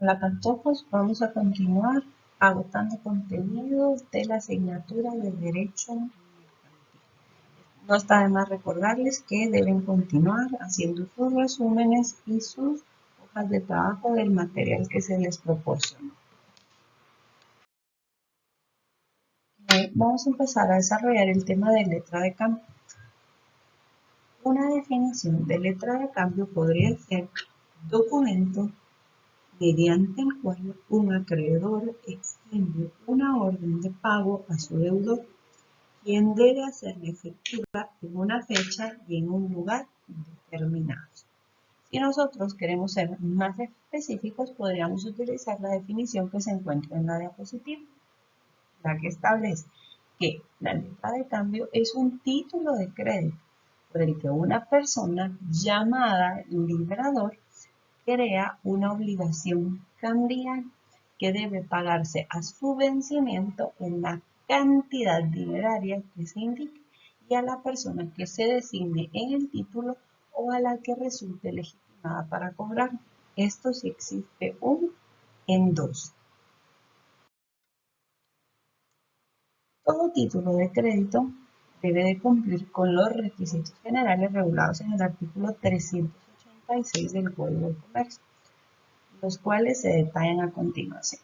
Hola Pantofos, vamos a continuar agotando contenidos de la asignatura de Derecho Mercantil. No está de más recordarles que deben continuar haciendo sus resúmenes y sus hojas de trabajo del material que se les proporcionó. Vamos a empezar a desarrollar el tema de letra de cambio. Una definición de letra de cambio podría ser documento mediante el cual un acreedor extiende una orden de pago a su deudor, quien debe hacerla efectiva en una fecha y en un lugar determinados. Si nosotros queremos ser más específicos, podríamos utilizar la definición que se encuentra en la diapositiva, la que establece que la letra de cambio es un título de crédito por el que una persona llamada librador crea una obligación cambiaria que debe pagarse a su vencimiento en la cantidad dineraria que se indique y a la persona que se designe en el título o a la que resulte legitimada para cobrar. Esto sí existe en dos. Todo título de crédito debe de cumplir con los requisitos generales regulados en el artículo 386 del Código de Comercio, los cuales se detallan a continuación.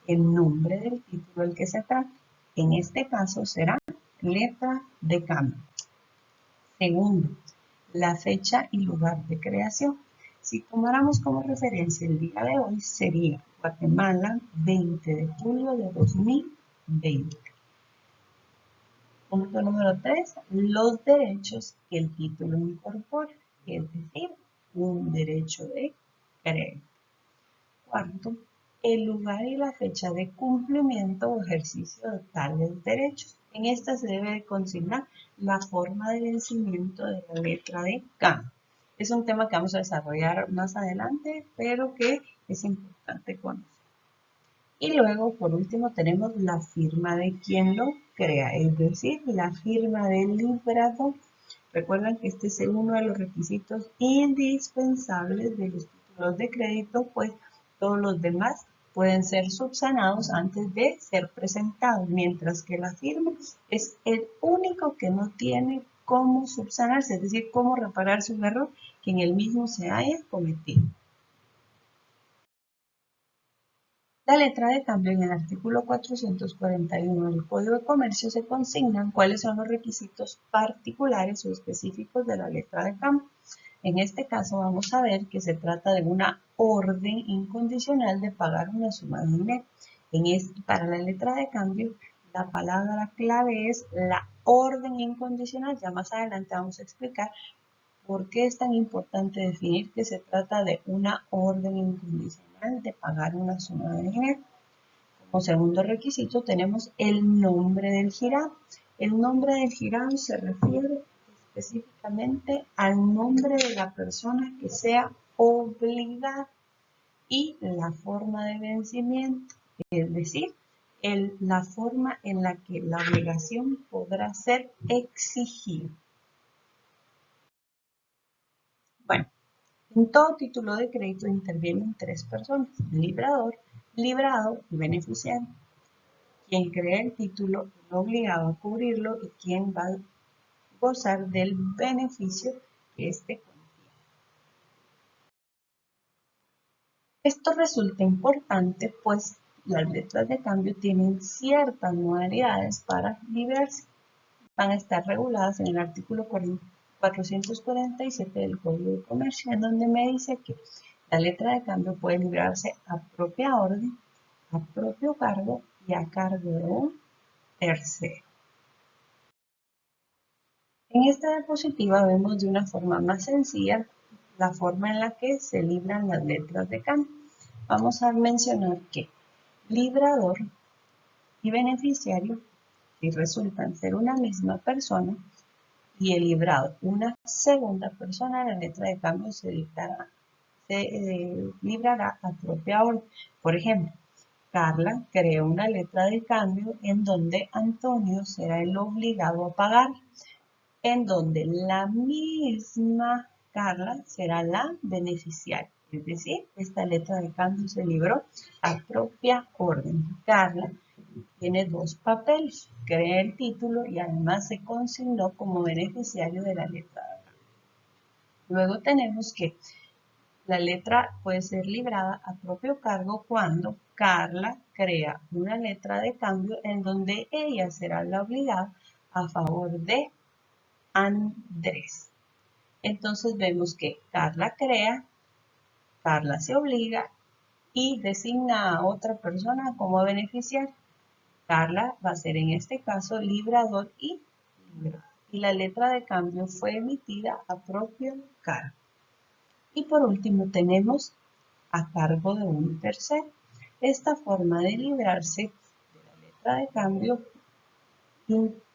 El nombre del título del que se trata, en este caso será letra de cambio. Segundo, la fecha y lugar de creación. Si tomáramos como referencia el día de hoy, sería Guatemala, 20 de julio de 2020. Punto número 3, los derechos que el título incorpora, es decir, un derecho de crédito. Cuarto, el lugar y la fecha de cumplimiento o ejercicio de tales derechos. En esta se debe de consignar la forma de vencimiento de la letra de cambio. Es un tema que vamos a desarrollar más adelante, pero que es importante conocer. Y luego, por último, tenemos la firma de quien lo crea, es decir, la firma del librador. Recuerden que este es uno de los requisitos indispensables de los títulos de crédito, pues todos los demás pueden ser subsanados antes de ser presentados, mientras que la firma es el único que no tiene cómo subsanarse, es decir, cómo repararse un error que en el mismo se haya cometido. La letra de cambio en el artículo 441 del Código de Comercio se consignan cuáles son los requisitos particulares o específicos de la letra de cambio. En este caso vamos a ver que se trata de una orden incondicional de pagar una suma de dinero. Para la letra de cambio, la palabra clave es la orden incondicional. Ya más adelante vamos a explicar por qué es tan importante definir que se trata de una orden incondicional de pagar una suma de dinero. Como segundo requisito tenemos el nombre del girado. El nombre del girado se refiere específicamente al nombre de la persona que sea obligada y la forma de vencimiento, es decir, la forma en la que la obligación podrá ser exigida. Bueno, en todo título de crédito intervienen tres personas: librador, librado y beneficiario. Quien crea el título es obligado a cubrirlo y quien va a gozar del beneficio que éste contiene. Esto resulta importante pues las letras de cambio tienen ciertas modalidades para librarse. Van a estar reguladas en el artículo 447 del Código de Comercio, en donde me dice que la letra de cambio puede librarse a propia orden, a propio cargo y a cargo de un tercero. En esta diapositiva vemos de una forma más sencilla la forma en la que se libran las letras de cambio. Vamos a mencionar que librador y beneficiario, si resultan ser una misma persona, y el librado una segunda persona, la letra de cambio se librará a propia orden. Por ejemplo, Carla creó una letra de cambio en donde Antonio será el obligado a pagar, en donde la misma Carla será la beneficiaria. Es decir, esta letra de cambio se libró a propia orden. Carla tiene dos papeles, crea el título y además se consignó como beneficiario de la letra de cambio. Luego tenemos que la letra puede ser librada a propio cargo cuando Carla crea una letra de cambio en donde ella será la obligada a favor de Andrés. Entonces vemos que Carla crea, Carla se obliga y designa a otra persona como beneficiario. Carla va a ser en este caso librador y librado. Y la letra de cambio fue emitida a propio cargo. Y por último tenemos a cargo de un tercero. Esta forma de librarse de la letra de cambio,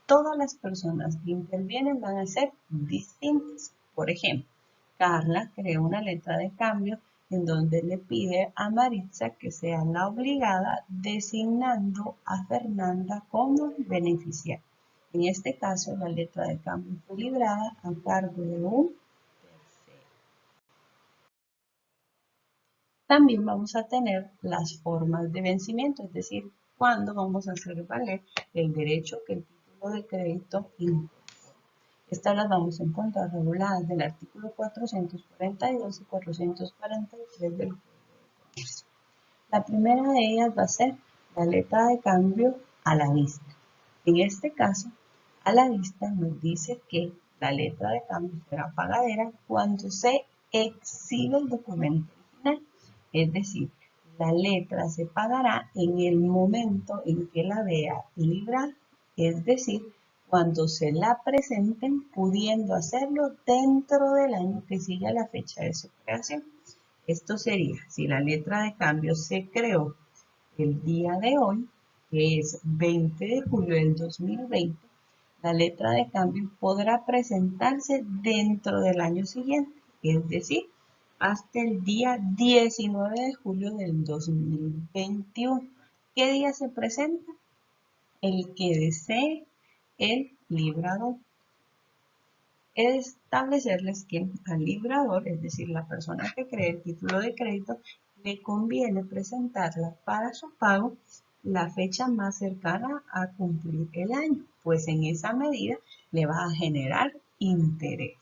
todas las personas que intervienen van a ser distintas. Por ejemplo, Carla crea una letra de cambio en donde le pide a Maritza que sea la obligada designando a Fernanda como beneficiaria. En este caso, la letra de cambio fue librada a cargo de un tercero. También vamos a tener las formas de vencimiento, es decir, cuándo vamos a hacer valer el derecho que el título de crédito impone. Estas las vamos a encontrar reguladas del artículo 442 y 443 del Código de Comercio. La primera de ellas va a ser la letra de cambio a la vista. En este caso, a la vista nos dice que la letra de cambio será pagadera cuando se exhibe el documento original. Es decir, la letra se pagará en el momento en que la vea librar, es decir, cuando se la presenten, pudiendo hacerlo dentro del año que sigue a la fecha de su creación. Esto sería, si la letra de cambio se creó el día de hoy, que es 20 de julio del 2020, la letra de cambio podrá presentarse dentro del año siguiente, es decir, hasta el día 19 de julio del 2021. ¿Qué día se presenta? El que desee el librador. Establecerles que al librador, es decir, la persona que cree el título de crédito, le conviene presentarla para su pago la fecha más cercana a cumplir el año, pues en esa medida le va a generar interés.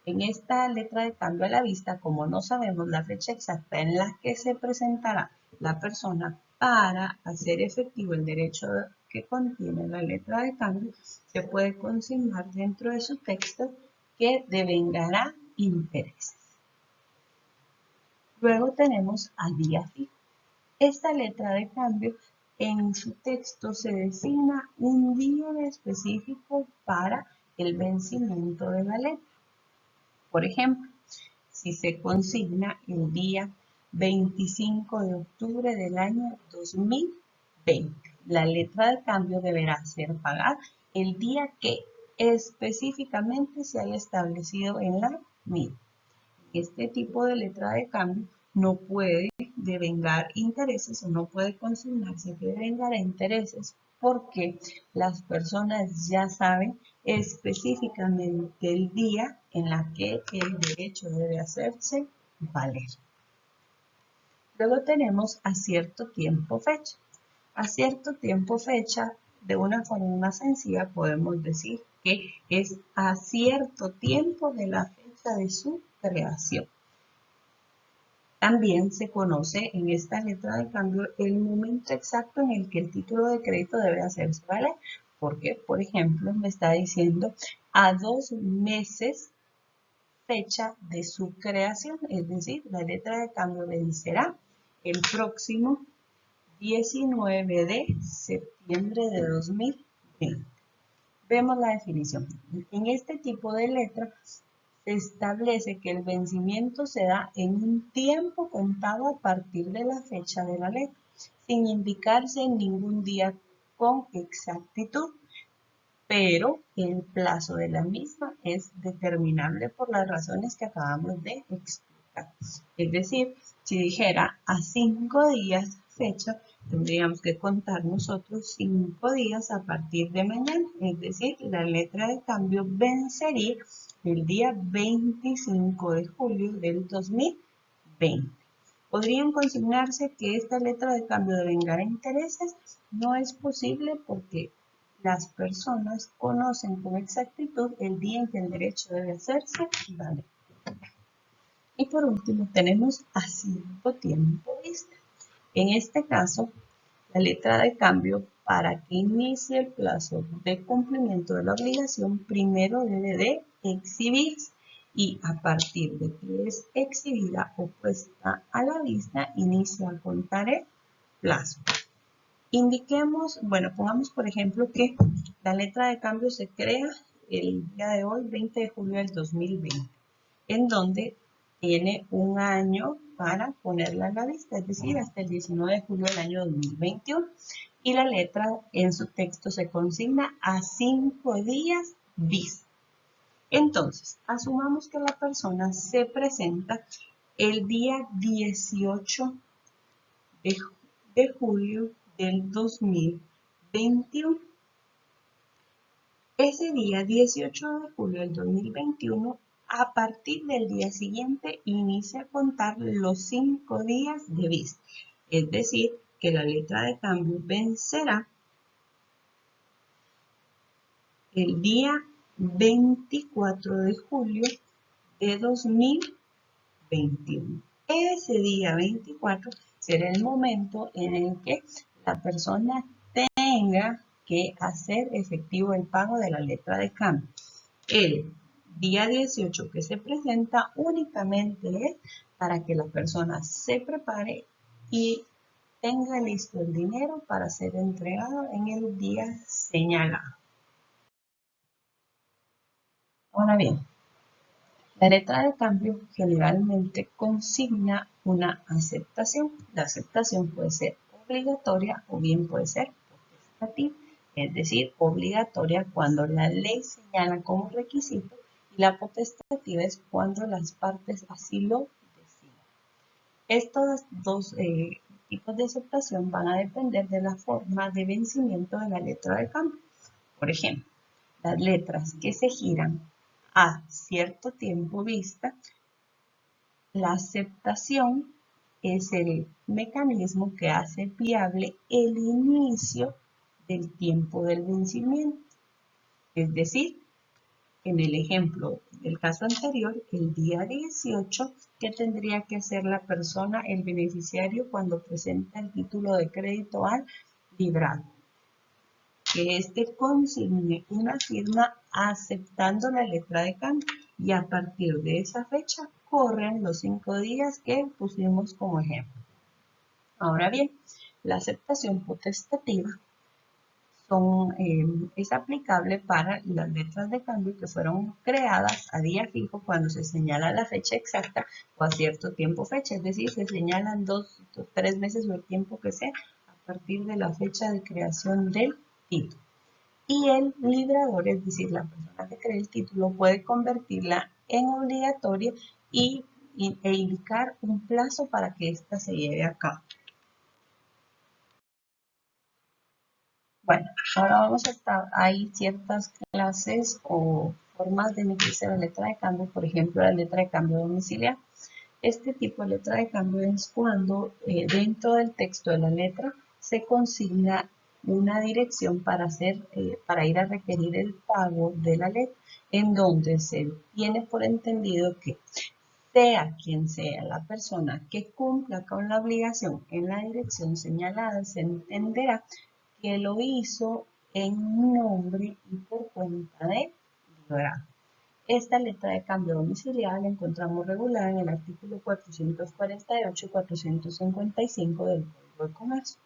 En esta letra de cambio a la vista, como no sabemos la fecha exacta en la que se presentará la persona para hacer efectivo el derecho que contiene la letra de cambio, se puede consignar dentro de su texto que devengará intereses. Luego tenemos al día fijo. Esta letra de cambio en su texto se designa un día específico para el vencimiento de la letra. Por ejemplo, si se consigna el día 25 de octubre del año 2020, la letra de cambio deberá ser pagada el día que específicamente se haya establecido en la misma. Este tipo de letra de cambio no puede devengar intereses o no puede consignarse que devengara intereses porque las personas ya saben específicamente el día en la que el derecho debe hacerse valer. Luego tenemos a cierto tiempo fecha. A cierto tiempo fecha, de una forma más sencilla, podemos decir que es a cierto tiempo de la fecha de su creación. También se conoce en esta letra de cambio el momento exacto en el que el título de crédito debe hacerse valer. Porque, por ejemplo, me está diciendo a 2 meses fecha de su creación, es decir, la letra de cambio vencerá el próximo 19 de septiembre de 2020. Vemos la definición. En este tipo de letra se establece que el vencimiento se da en un tiempo contado a partir de la fecha de la letra, sin indicarse en ningún día con exactitud, pero el plazo de la misma es determinable por las razones que acabamos de explicar. Es decir, si dijera a 5 días fecha, tendríamos que contar nosotros 5 días a partir de mañana, es decir, la letra de cambio vencería el día 25 de julio del 2020. 20. ¿Podrían consignarse que esta letra de cambio devengará intereses? No es posible porque las personas conocen con exactitud el día en que el derecho debe hacerse valer. Y por último tenemos a cierto tiempo vista. En este caso, la letra de cambio para que inicie el plazo de cumplimiento de la obligación primero debe de exhibirse y a partir de que es exhibida o puesta a la vista inicia a contar el plazo. Indiquemos, bueno, pongamos por ejemplo que la letra de cambio se crea el día de hoy, 20 de julio del 2020, en donde tiene un año para ponerla a la vista, es decir, hasta el 19 de julio del año 2021. Y la letra en su texto se consigna a 5 días vista. Entonces, asumamos que la persona se presenta el día 18 de julio del 2021. Ese día 18 de julio del 2021, a partir del día siguiente, inicia a contar los 5 días de vista. Es decir, que la letra de cambio vencerá el día 24 de julio de 2021. Ese día 24 será el momento en el que la persona tenga que hacer efectivo el pago de la letra de cambio. El día 18 que se presenta únicamente es para que la persona se prepare y tenga listo el dinero para ser entregado en el día señalado. Ahora bien, la letra de cambio generalmente consigna una aceptación. La aceptación puede ser obligatoria o bien puede ser potestativa, es decir, obligatoria cuando la ley señala como requisito y la potestativa es cuando las partes así lo deciden. Estos dos tipos de aceptación van a depender de la forma de vencimiento de la letra de cambio. Por ejemplo, las letras que se giran a cierto tiempo vista, la aceptación es el mecanismo que hace viable el inicio del tiempo del vencimiento. Es decir, en el ejemplo del caso anterior, el día 18, ¿qué tendría que hacer la persona, el beneficiario, cuando presenta el título de crédito al librado? Que éste consigne una firma aceptando la letra de cambio y a partir de esa fecha corren los 5 días que pusimos como ejemplo. Ahora bien, la aceptación potestativa es aplicable para las letras de cambio que fueron creadas a día fijo cuando se señala la fecha exacta o a cierto tiempo fecha, es decir, se señalan 2 o 3 meses o el tiempo que sea a partir de la fecha de creación del título. Y el librador, es decir, la persona que cree el título, puede convertirla en obligatoria e indicar un plazo para que ésta se lleve a cabo. Bueno, ahora vamos a estar, hay ciertas clases o formas de emitirse la letra de cambio, por ejemplo, la letra de cambio domiciliar. Este tipo de letra de cambio es cuando dentro del texto de la letra se consigna una dirección para ir a requerir el pago de la letra, en donde se tiene por entendido que sea quien sea la persona que cumpla con la obligación en la dirección señalada, se entenderá que lo hizo en nombre y por cuenta de librado. Esta letra de cambio domiciliar la encontramos regulada en el artículo 448 y 455 del Código de Comercio.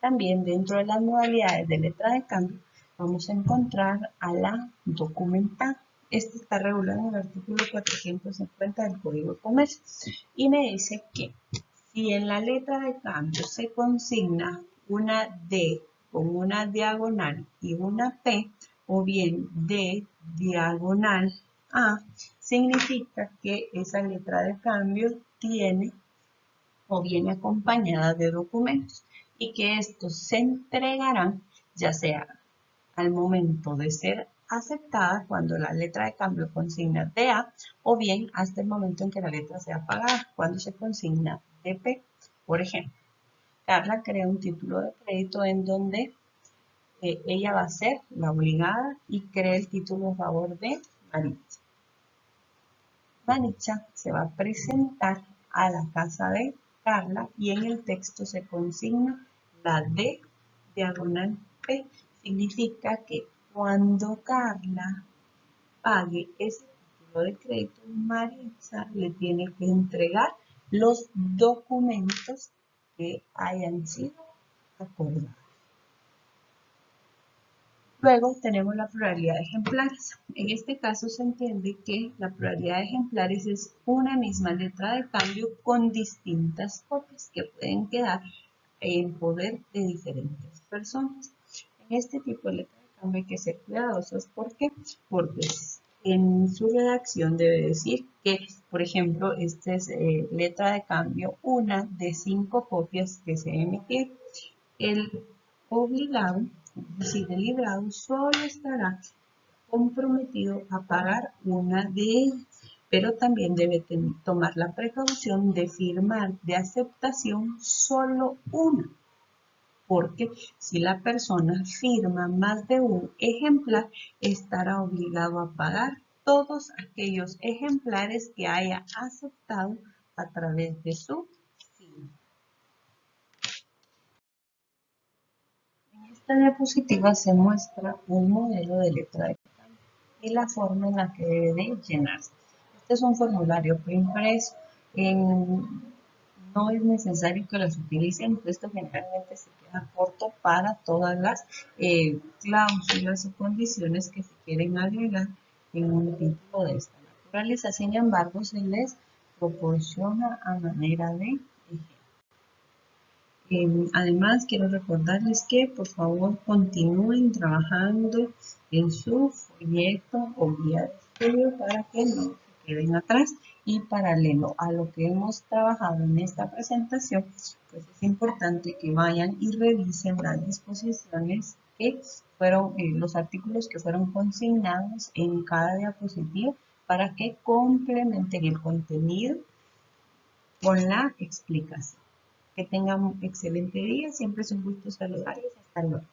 También dentro de las modalidades de letra de cambio vamos a encontrar a la documentada. Esta está regulada en el artículo 450 del Código de Comercio y me dice que si en la letra de cambio se consigna una D con una diagonal y una P, o bien D diagonal A, significa que esa letra de cambio tiene o viene acompañada de documentos y que estos se entregarán ya sea al momento de ser aceptada cuando la letra de cambio consigna DA o bien hasta el momento en que la letra sea pagada, cuando se consigna DP. Por ejemplo, Carla crea un título de crédito en donde ella va a ser la obligada y crea el título a favor de Maritza. Maritza se va a presentar a la casa de Carla y en el texto se consigna la D diagonal P. Significa que cuando Carla pague ese título de crédito, Maritza le tiene que entregar los documentos que hayan sido acordados. Luego tenemos la pluralidad de ejemplares. En este caso se entiende que la pluralidad de ejemplares es una misma letra de cambio con distintas copias que pueden quedar en poder de diferentes personas. En este tipo de letra de cambio hay que ser cuidadosos. ¿Por qué? Porque en su redacción debe decir que, por ejemplo, esta es letra de cambio, una de 5 copias que se emitir. El obligado, es decir, el librado, solo estará comprometido a pagar una de ellas, pero también debe tomar la precaución de firmar de aceptación solo una, porque si la persona firma más de un ejemplar, estará obligado a pagar todos aquellos ejemplares que haya aceptado a través de su firma. En esta diapositiva se muestra un modelo de letra de cambio y la forma en la que debe de llenarse. Este es un formulario preimpreso. No es necesario que los utilicen, esto generalmente se queda corto para todas las cláusulas o condiciones que se quieren agregar en un título de esta naturaleza. Sin embargo, se les proporciona a manera de ejemplo. Además, quiero recordarles que por favor continúen trabajando en su folleto o guía de estudio para que no se queden atrás. Y paralelo a lo que hemos trabajado en esta presentación, pues es importante que vayan y revisen las disposiciones que fueron, los artículos que fueron consignados en cada diapositiva para que complementen el contenido con la explicación. Que tengan un excelente día. Siempre es un gusto saludarles. Hasta luego.